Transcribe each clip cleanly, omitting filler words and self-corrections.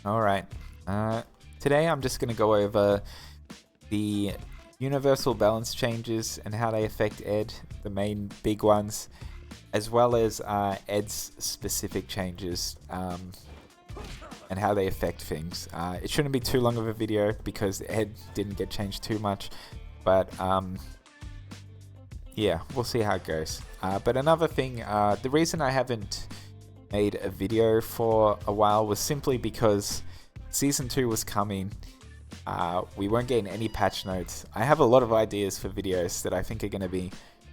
Alright, today I'm just going to go over the universal balance changes and how they affect Ed, the main big ones, as well as Ed's specific changes and how they affect things. It shouldn't be too long of a video because Ed didn't get changed too much, but yeah, we'll see how it goes. But another thing, the reason I haven't made a video for a while was simply because Season 2 was coming. We weren't getting any patch notes. I have a lot of ideas for videos that I think are going to be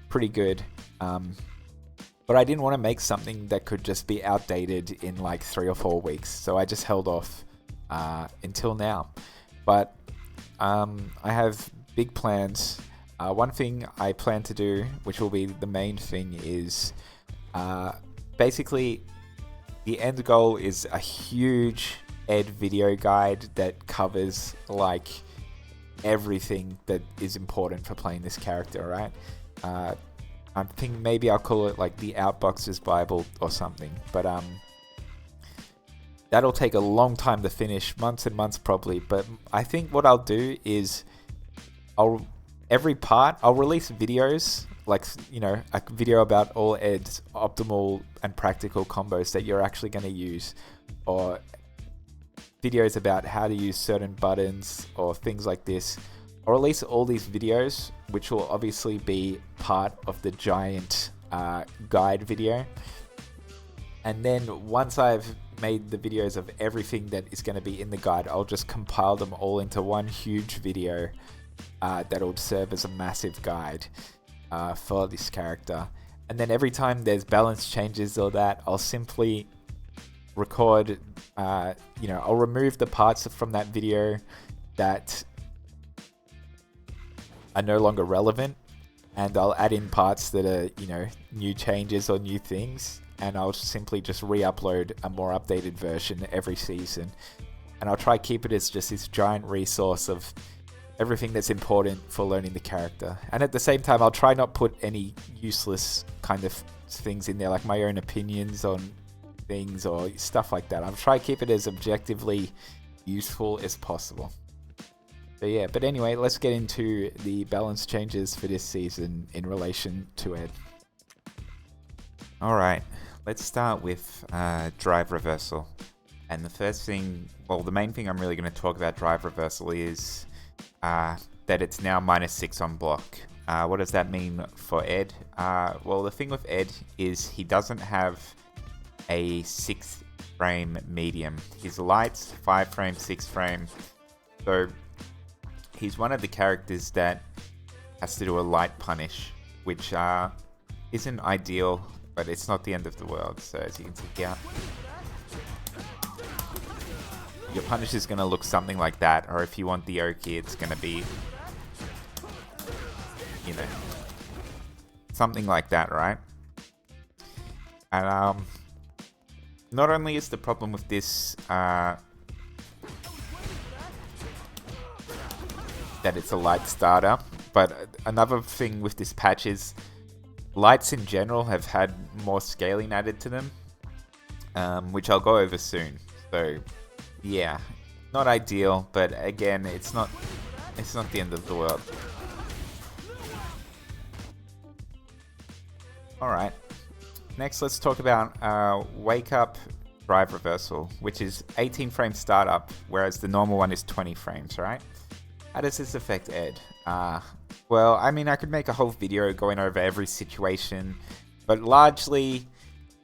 pretty good, but I didn't want to make something that could just be outdated in like 3 or 4 weeks, so I just held off until now. But I have big plans. One thing I plan to do, which will be the main thing, is basically the end goal is a huge Ed video guide that covers like everything that is important for playing this character, right? I'm thinking maybe I'll call it like the Outboxer's Bible or something, but that'll take a long time to finish, months and months probably. But I think what I'll do is every part I'll release videos, like, you know, a video about all Ed's optimal and practical combos that you're actually going to use, or videos about how to use certain buttons or things like this. I'll release all these videos, which will obviously be part of the giant guide video. And then once I've made the videos of everything that is going to be in the guide, I'll just compile them all into one huge video that'll serve as a massive guide for this character. And then every time there's balance changes or that, I'll simply record, I'll remove the parts from that video that are no longer relevant, and I'll add in parts that are, new changes or new things, and I'll simply just re-upload a more updated version every season. And I'll try to keep it as just this giant resource of everything that's important for learning the character. And at the same time, I'll try not put any useless kind of things in there, like my own opinions on things or stuff like that. I'll try to keep it as objectively useful as possible. So yeah, but anyway, let's get into the balance changes for this season in relation to Ed. Alright, let's start with drive reversal. And the first thing, well, the main thing I'm really going to talk about drive reversal is that it's now -6 on block. What does that mean for Ed? Well, the thing with Ed is he doesn't have a 6 frame medium. His light's 5 frame, 6 frame. So he's one of the characters that has to do a light punish, which isn't ideal, but it's not the end of the world. So as you can see here, your punish is going to look something like that, or if you want the Oki, it's going to be, something like that, right? And not only is the problem with this that it's a light starter, but another thing with this patch is lights in general have had more scaling added to them, which I'll go over soon. So yeah, not ideal, but again, it's not the end of the world. Alright, next let's talk about wake up drive reversal, which is 18 frame startup, whereas the normal one is 20 frames, right? How does this affect Ed? Well, I mean, I could make a whole video going over every situation, but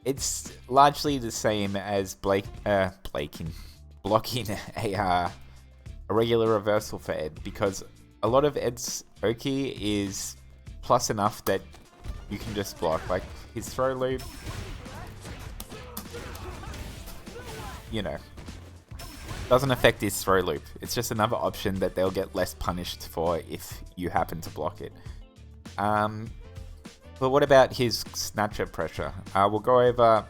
it's largely the same as blocking a regular reversal for Ed, because a lot of Ed's Oki is plus enough that you can just block. Like his throw loop, doesn't affect his throw loop. It's just another option that they'll get less punished for if you happen to block it. But what about his snatcher pressure? We'll go over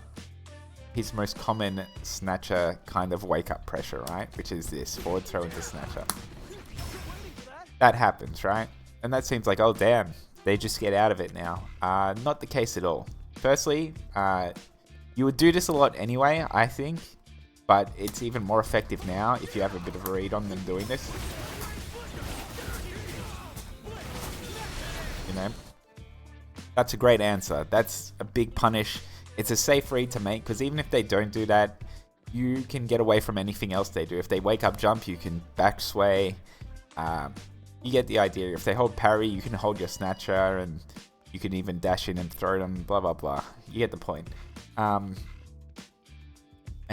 his most common snatcher kind of wake up pressure, right? Which is this forward throw into snatcher. That happens, right? And that seems like, oh damn, they just get out of it now. Not the case at all. Firstly, you would do this a lot anyway, I think, but it's even more effective now if you have a bit of a read on them doing this. You know, that's a great answer. That's a big punish. It's a safe read to make, because even if they don't do that, you can get away from anything else they do. If they wake up jump, you can back sway. You get the idea. If they hold parry, you can hold your snatcher, and you can even dash in and throw them, blah, blah, blah. You get the point. And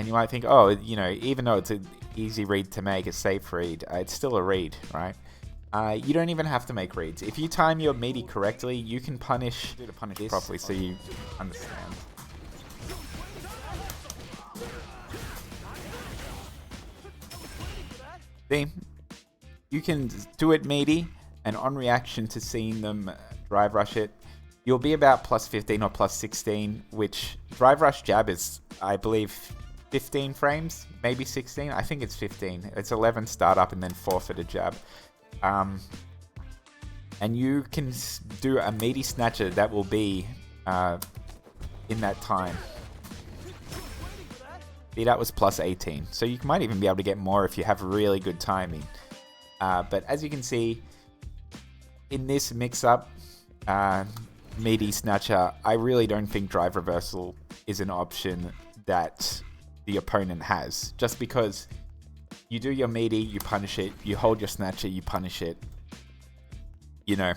you might think, oh, you know, even though it's an easy read to make, a safe read, it's still a read, right? You don't even have to make reads. If you time your meaty correctly, you can punish this properly so you understand. See? You can do it meaty, and on reaction to seeing them drive rush it, you'll be about plus 15 or plus 16, which drive rush jab is, I believe, 15 frames, maybe 16. I think it's 15. It's 11 startup and then 4 for the jab. And you can do a meaty snatcher that will be in that time. See, that was plus 18. So you might even be able to get more if you have really good timing. But as you can see, in this mix-up, meaty snatcher, I really don't think drive reversal is an option that the opponent has. Just because you do your meaty, you punish it. You hold your snatcher, you punish it. You know,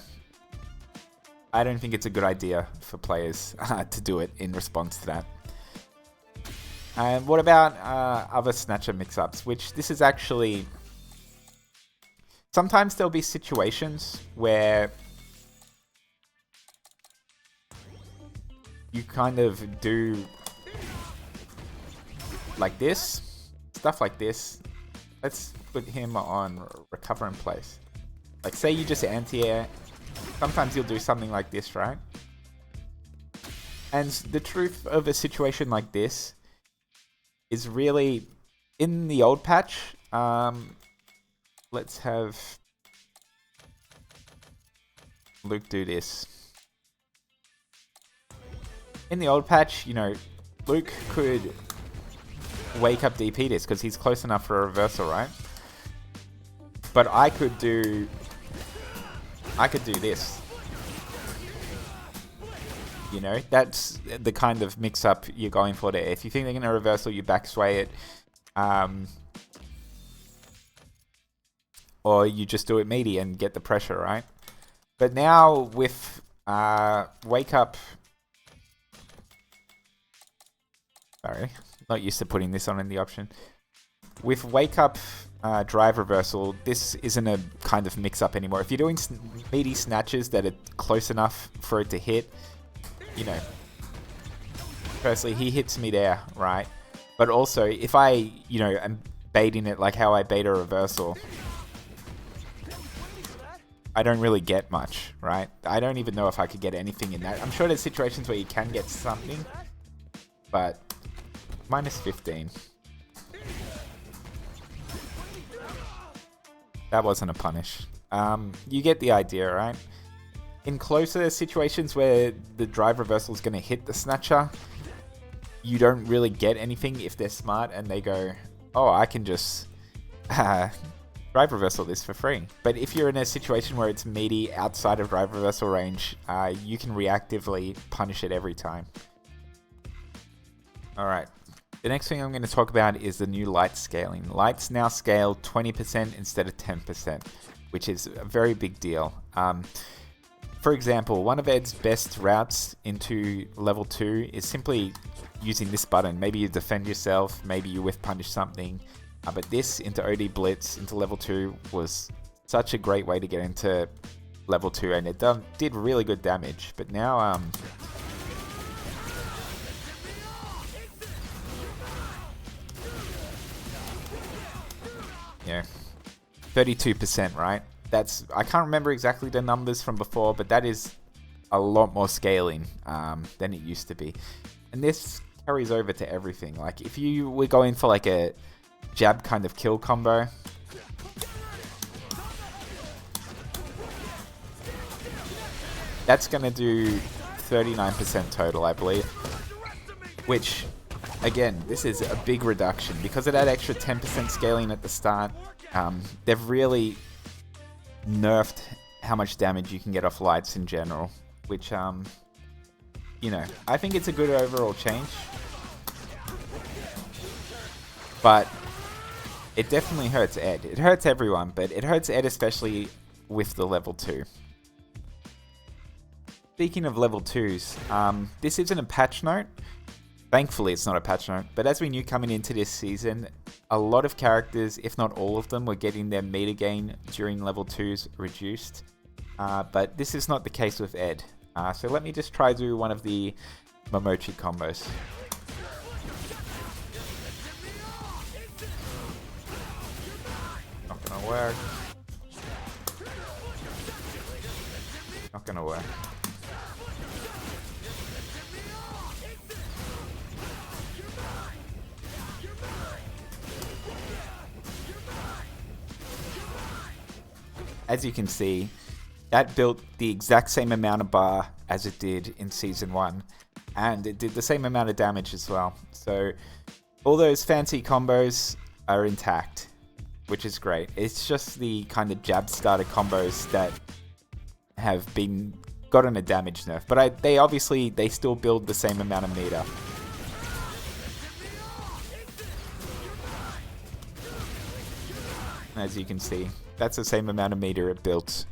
I don't think it's a good idea for players to do it in response to that. And what about other snatcher mix-ups? Which this is actually... Sometimes there'll be situations where you kind of do like this, stuff like this. Let's put him on recover in place. Like, say you just anti-air. Sometimes you'll do something like this, right? And the truth of a situation like this is really, in the old patch, let's have Luke do this. In the old patch, you know, Luke could wake up DP this because he's close enough for a reversal, right? But I could do this. You know, that's the kind of mix-up you're going for there. If you think they're going to reversal, you back sway it. Or you just do it meaty and get the pressure, right? But now with wake up... Sorry, not used to putting this on in the option. With wake up drive reversal, this isn't a kind of mix-up anymore. If you're doing meaty snatches that are close enough for it to hit, you know, firstly, he hits me there, right? But also, if I, you know, am baiting it like how I bait a reversal, I don't really get much, right? I don't even know if I could get anything in that. I'm sure there's situations where you can get something, but minus 15. That wasn't a punish. You get the idea, right? In closer situations where the drive reversal is going to hit the snatcher, you don't really get anything if they're smart and they go, oh, I can just drive reversal this for free. But if you're in a situation where it's meaty outside of drive reversal range, you can reactively punish it every time. Alright, the next thing I'm going to talk about is the new light scaling. Lights now scale 20% instead of 10%, which is a very big deal. For example, one of Ed's best routes into level 2 is simply using this button. Maybe you defend yourself, maybe you whiff punish something, but this into OD Blitz, into level 2, was such a great way to get into level 2, and it did really good damage. But now, yeah, 32%, right? That's, I can't remember exactly the numbers from before, but that is a lot more scaling than it used to be. And this carries over to everything. Like, if you were going for like a jab kind of kill combo, that's going to do 39% total, I believe. Which, Again, this is a big reduction. Because of that extra 10% scaling at the start, they've really nerfed how much damage you can get off lights in general, which, you know, I think it's a good overall change. But it definitely hurts Ed. It hurts everyone, but it hurts Ed especially with the level 2. Speaking of level 2s, this isn't a patch note. Thankfully, it's not a patch note, but as we knew coming into this season, a lot of characters, if not all of them, were getting their meter gain during level 2s reduced. But this is not the case with Ed. So let me just try to do one of the Momochi combos. Not gonna work. Not gonna work. As you can see, that built the exact same amount of bar as it did in Season 1. And it did the same amount of damage as well. So all those fancy combos are intact, which is great. It's just the kind of jab starter combos that have gotten a damage nerf. But they still build the same amount of meter. As you can see, that's the same amount of meter it built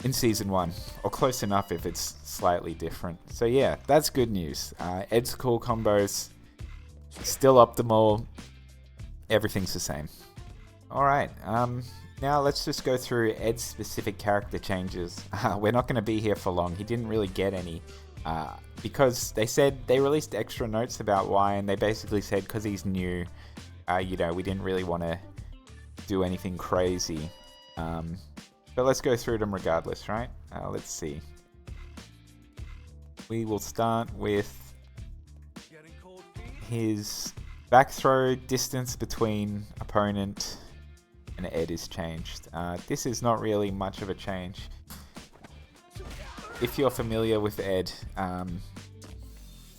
in Season 1, or close enough if it's slightly different. So yeah, that's good news. Ed's cool combos, still optimal, everything's the same. Alright, now let's just go through Ed's specific character changes. We're not going to be here for long, he didn't really get any. Because they released extra notes about why, and they basically said because he's new, you know, we didn't really want to do anything crazy. But let's go through them regardless, right? Let's see. We will start with his back throw distance between opponent and Ed is changed. This is not really much of a change. If you're familiar with Ed,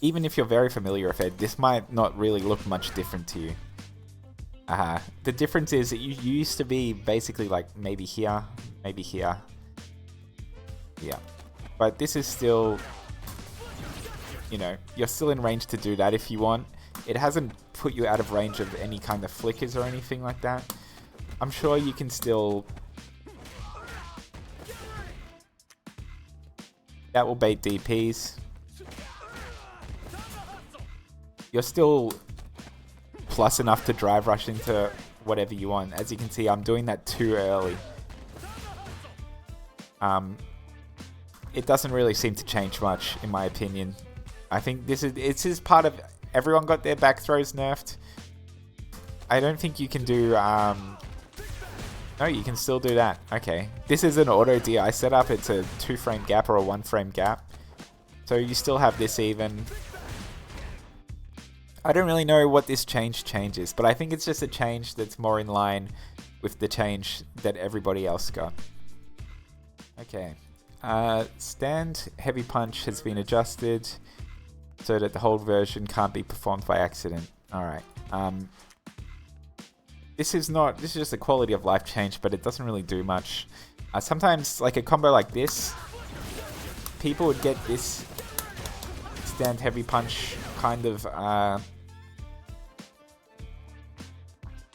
even if you're very familiar with Ed, this might not really look much different to you. The difference is that you used to be basically like maybe here, maybe here. Yeah. But this is still, you know, you're still in range to do that if you want. It hasn't put you out of range of any kind of flickers or anything like that. I'm sure you can still... That will bait DPs. You're still plus enough to drive rush into whatever you want. As you can see, I'm doing that too early. It doesn't really seem to change much, in my opinion. I think this is part of... Everyone got their back throws nerfed. I don't think you can do... No, you can still do that. Okay. This is an auto DI setup. It's a 2-frame gap or a 1-frame gap. So you still have this even. I don't really know what this changes, but I think it's just a change that's more in line with the change that everybody else got. Okay. Stand heavy punch has been adjusted so that the hold version can't be performed by accident. Alright. This is just a quality of life change, but it doesn't really do much. Sometimes, like a combo like this, people would get this stand heavy punch kind of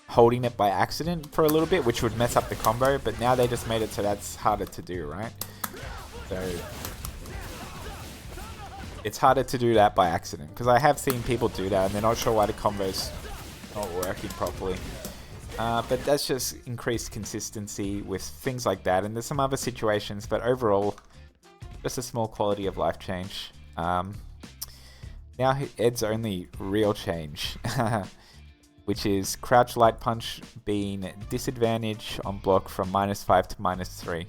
holding it by accident for a little bit, which would mess up the combo, but now they just made it so that's harder to do, right? So it's harder to do that by accident, because I have seen people do that and they're not sure why the combo's not working properly. But that's just increased consistency with things like that, and there's some other situations, but overall, just a small quality of life change. Now Ed's only real change, which is crouch light punch being disadvantage on block from -5 to -3.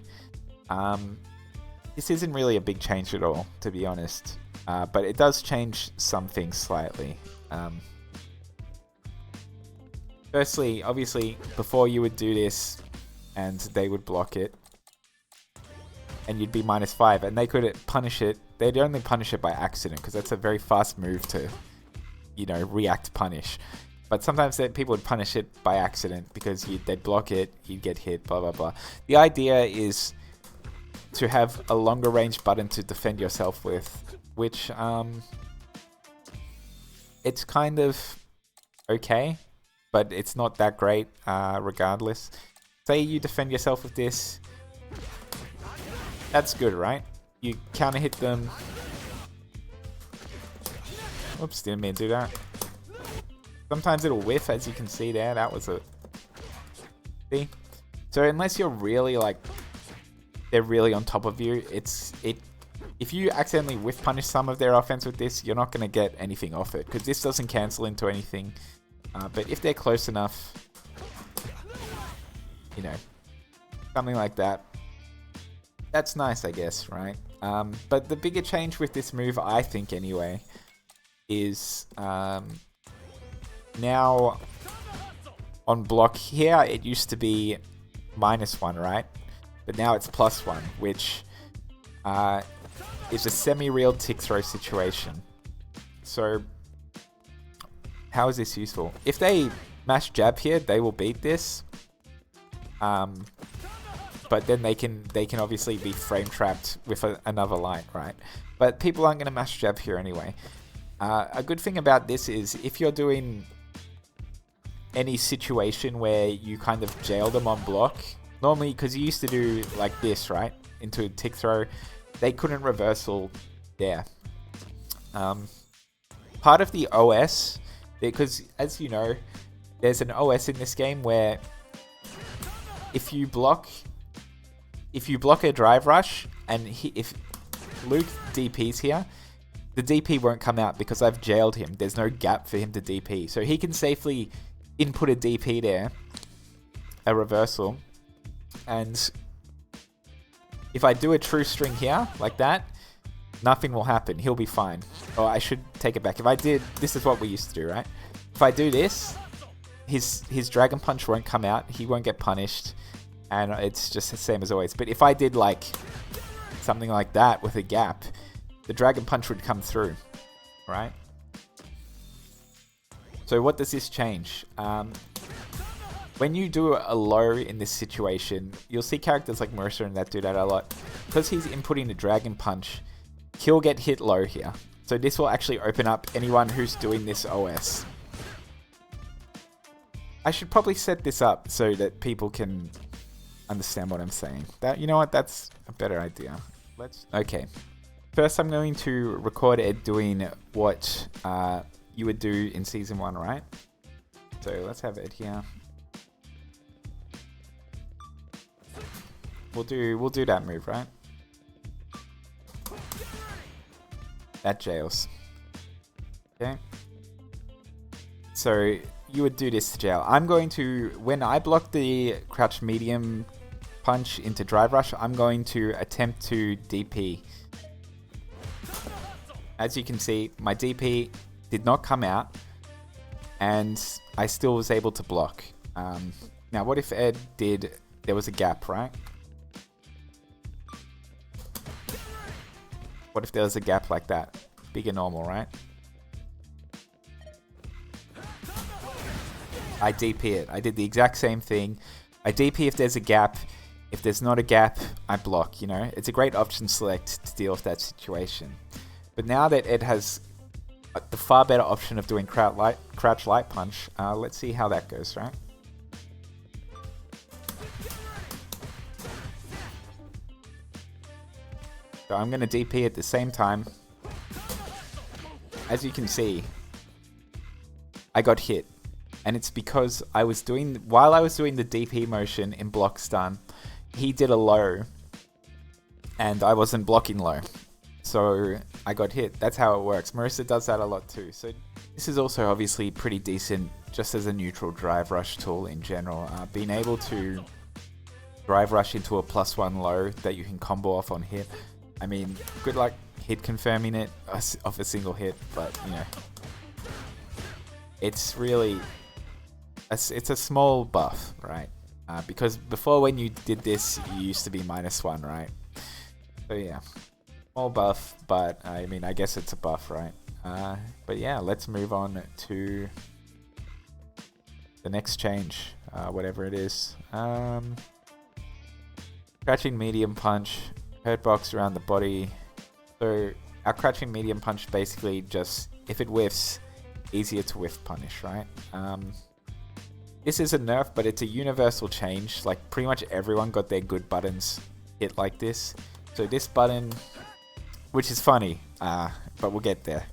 This isn't really a big change at all, to be honest, but it does change some things slightly. Firstly, obviously, before you would do this, and they would block it, and you'd be -5, and they could punish it they'd only punish it by accident because that's a very fast move to, you know, react punish. But sometimes people would punish it by accident because they'd block it, you'd get hit, blah, blah, blah. The idea is to have a longer range button to defend yourself with, which it's kind of okay, but it's not that great regardless. Say you defend yourself with this, that's good, right? You counter hit them. Oops, didn't mean to do that. Sometimes it'll whiff, as you can see there. That was a... See? So unless you're really like... they're really on top of you, if you accidentally whiff punish some of their offense with this, you're not going to get anything off it. Because this doesn't cancel into anything. But if they're close enough... you know... something like that. That's nice, I guess, right? But the bigger change with this move, I think anyway, is... now, on block here, it used to be -1, right? But now it's +1, which is a semi-real tick throw situation. So, how is this useful? If they mash jab here, they will beat this. But then they can obviously be frame trapped with another light, right? But people aren't going to mash jab here anyway. A good thing about this is if you're doing any situation where you kind of jail them on block, normally, because you used to do like this, right? Into a tick throw, they couldn't reversal there. Part of the OS, because as you know, there's an OS in this game where if you block a drive rush and if Luke DPs here, the DP won't come out because I've jailed him. There's no gap for him to DP. So he can safely input a DP there, a reversal, and if I do a true string here, like that, nothing will happen. He'll be fine. Or I should take it back. If I did, this is what we used to do, right? If I do this, his Dragon Punch won't come out. He won't get punished. And it's just the same as always. But if I did like something like that with a gap, the Dragon Punch would come through, right? So what does this change? When you do a low in this situation, you'll see characters like Mercer and that do that a lot. Because he's inputting the Dragon Punch, he'll get hit low here. So this will actually open up anyone who's doing this OS. I should probably set this up so that people can understand what I'm saying. You know what? That's a better idea. Okay. First, I'm going to record Ed doing what you would do in Season 1, right? So let's have Ed here. We'll do that move, right? That jails. Okay. So you would do this to jail. I'm going to, when I block the crouch medium punch into drive rush, I'm going to attempt to DP. As you can see, my DP did not come out, and I still was able to block. Now, what if Ed did, there was a gap, right? What if there was a gap like that? Big and normal, right? I DP it. I did the exact same thing. I DP if there's a gap. If there's not a gap, I block, you know? It's a great option select to deal with that situation. But now that Ed has the far better option of doing crouch light punch, let's see how that goes, right? So I'm going to DP at the same time. As you can see, I got hit. And it's because while I was doing the DP motion in block stun, he did a low, and I wasn't blocking low. So I got hit. That's how it works. Marissa does that a lot too. So this is also obviously pretty decent just as a neutral drive rush tool in general. Being able to drive rush into a +1 low that you can combo off on hit. I mean, good luck hit confirming it off a single hit, but you know, it's really, it's a small buff, right? Because before when you did this, you used to be -1, right? So yeah. Small buff, but I mean, I guess it's a buff, right? But yeah, let's move on to the next change, whatever it is. Crouching medium punch, hurt box around the body. So our crouching medium punch basically just, if it whiffs, easier to whiff punish, right? This is a nerf, but it's a universal change. Like pretty much everyone got their good buttons hit like this. So this button, which is funny, but we'll get there.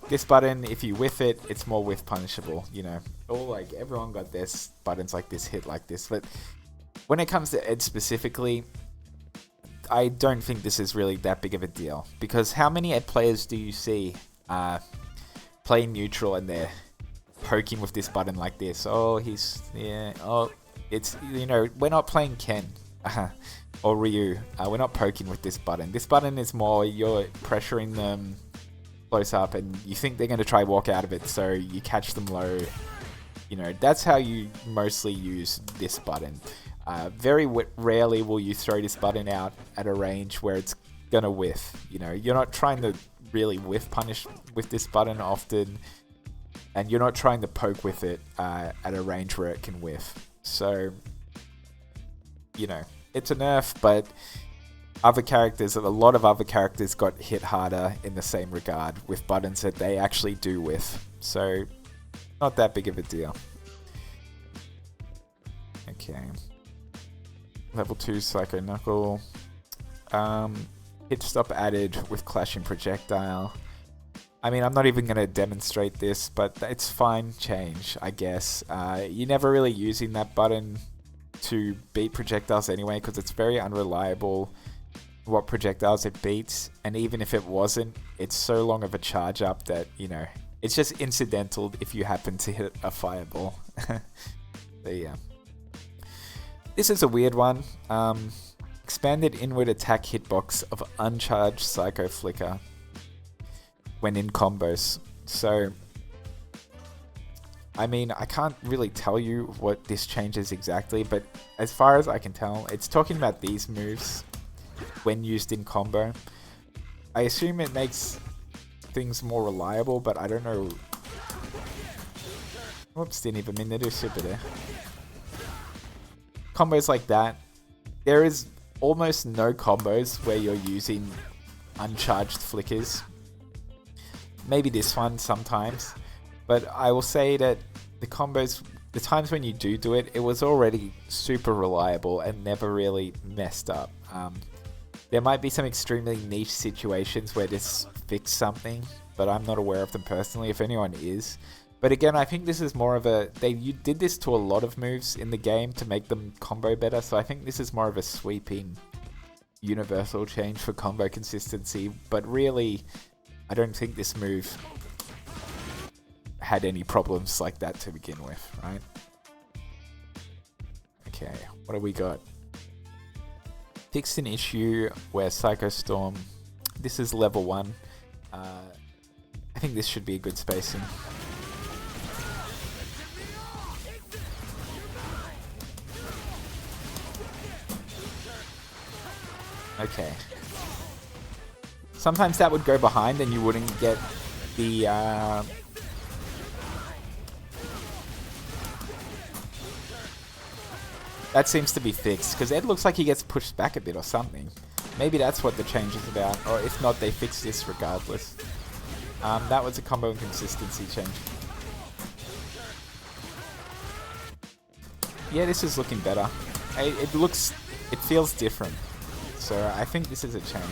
This button, if you whiff it, it's more whiff punishable, you know. All like everyone got their buttons like this hit like this. But when it comes to Ed specifically, I don't think this is really that big of a deal, because how many Ed players do you see play neutral and they're poking with this button like this? Oh, it's, you know, we're not playing Ken or Ryu. We're not poking with this button. This button is more you're pressuring them close up and you think they're going to try walk out of it, so you catch them low. You know, that's how you mostly use this button. Very rarely will you throw this button out at a range where it's going to whiff. You know, you're not trying to really whiff punish with this button often, and you're not trying to poke with it at a range where it can whiff. So, you know, it's a nerf, but a lot of other characters got hit harder in the same regard with buttons that they actually do whiff. So, not that big of a deal. Okay. Level 2 Psycho Knuckle. Hit stop added with clashing projectile. I mean, I'm not even going to demonstrate this, but it's fine change, I guess. You're never really using that button to beat projectiles anyway, because it's very unreliable what projectiles it beats. And even if it wasn't, it's so long of a charge up that, you know, it's just incidental if you happen to hit a fireball. So yeah. This is a weird one. Expanded inward attack hitbox of uncharged Psycho Flicker when in combos. So, I mean, I can't really tell you what this changes exactly, but as far as I can tell, it's talking about these moves when used in combo. I assume it makes things more reliable, but I don't know. Whoops, didn't even mean to do super there. Combos like that, there is almost no combos where you're using uncharged flickers. Maybe this one sometimes, but I will say that the combos, the times when you do it, it was already super reliable and never really messed up. There might be some extremely niche situations where this fixed something, but I'm not aware of them personally, if anyone is. But again, I think this is more of a, you did this to a lot of moves in the game to make them combo better, so I think this is more of a sweeping universal change for combo consistency, but really, I don't think this move had any problems like that to begin with, right? Okay, what do we got? Fixed an issue where Psycho Storm, this is level 1. I think this should be a good spacing. Okay. Sometimes that would go behind and you wouldn't get the... That seems to be fixed, because Ed looks like he gets pushed back a bit or something. Maybe that's what the change is about, or if not, they fix this regardless. That was a combo inconsistency change. Yeah, this is looking better. It feels different. So I think this is a change.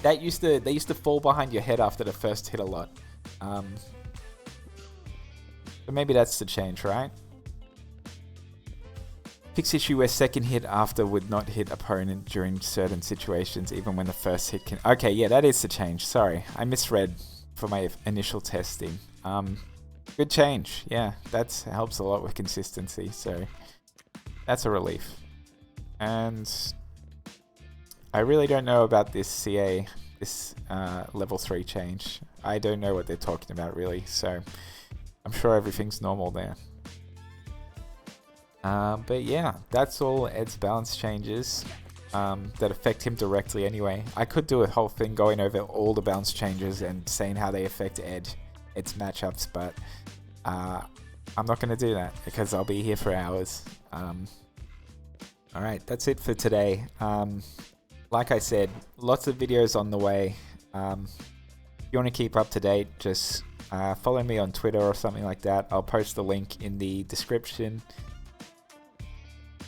They used to fall behind your head after the first hit a lot. But maybe that's the change, right? Fix issue where second hit after would not hit opponent during certain situations, even when the first hit can... Okay, yeah, that is the change. Sorry, I misread for my initial testing. Good change. Yeah, that helps a lot with consistency, so that's a relief. And I really don't know about this CA, this level 3 change. I don't know what they're talking about, really, so I'm sure everything's normal there. But yeah, that's all Ed's balance changes that affect him directly anyway. I could do a whole thing going over all the balance changes and saying how they affect Ed's matchups, but I'm not going to do that because I'll be here for hours. Alright, that's it for today. Like I said, lots of videos on the way. If you want to keep up to date, just follow me on Twitter or something like that. I'll post the link in the description.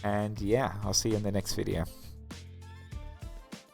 And yeah, I'll see you in the next video.